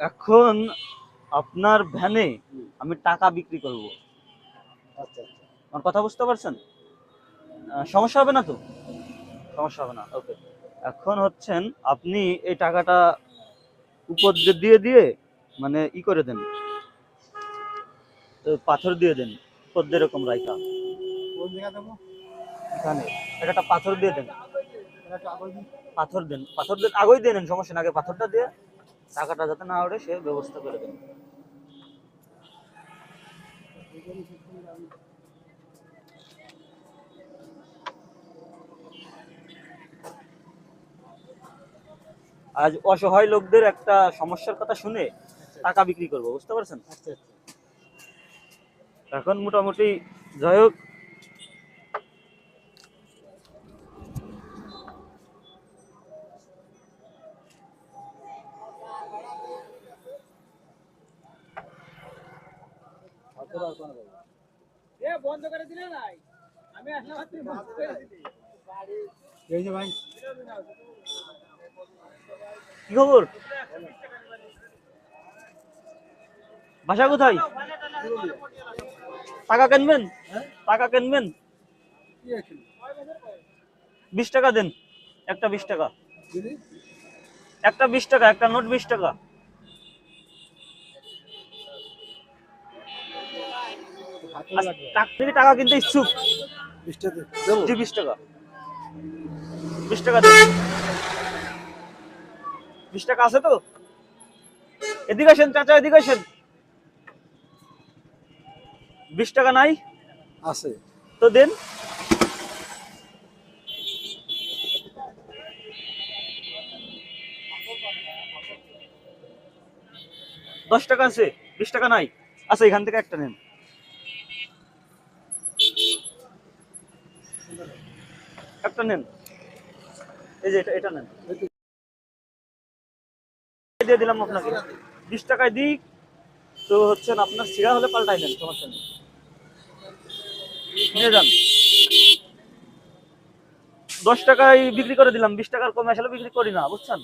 এখন আপনার ভ্যানে আমি টাকা বিক্রি করব। আচ্ছা আচ্ছা আমার কথা বুঝতে পারছেন? সমস্যা হবে না তো? সমস্যা হবে না, ওকে। এখন হচ্ছেন আপনি এই টাকাটা উপর দিয়ে দিয়ে মানে ই করে দেন, তো পাথর দিয়ে দেন উপর দিয়ে এরকম রাইখা। কোন জায়গা দেবো? এখানে এটা একটা পাথর দিয়ে দেন। এটা কাগজ দিই। পাথর দেন, পাথর দেন, আগেই দিয়ে নেন, সমস্যা না, আগে পাথরটা দিয়ে টাকাটা যাতে না ওঠে সে ব্যবস্থা করে দেন। আজ অসহায় লোকদের একটা সমস্যার কথা শুনে টাকা বিক্রি করবো, বুঝতে পারছেন? আচ্ছা আচ্ছা এখন মোটামুটি যাই হোক, হাতের আর কোনো দেবো। বন্ধ করে দিলে নাই, আমি আসলে ভাবছি বন্ধ করে দিলি। এই যে ভাই কি খবর? বাসা কোথায়? টাকা কিনবেন? টাকা কিনবেন? কি আছে 20 টাকা দেন, একটা 20 টাকা, দিদি? একটা 20 টাকা, একটা নোট 20 টাকা। হাতে আচ্ছা, লাগবে। আপনি কি টাকা কিনতে ইচ্ছুক? 20 টাকা দেবো? জি 20 টাকা, 20 টাকা দেন। 20 টাকা আছে তো? এদিকে আসেন চাচা, এদিকে আসেন। 20 টাকা নাই আছে। তো দেন। দশ টাকা আছে, 20 টাকা নাই। আচ্ছা এখান থেকে একটা নেন, একটা নেন, এই যে এটা এটা নেন, দিয়ে দিলাম আপনাকে। 20 টাকায় দিই তো হচ্ছেন আপনার ছিঁড়া হলে পাল্টাই নেন, সমস্যা নেই, নিয়ে যান। 10 টাকায় বিক্রি করে দিলাম, 20 টাকার কমে আসলে বিক্রি করি না, বুঝছেন?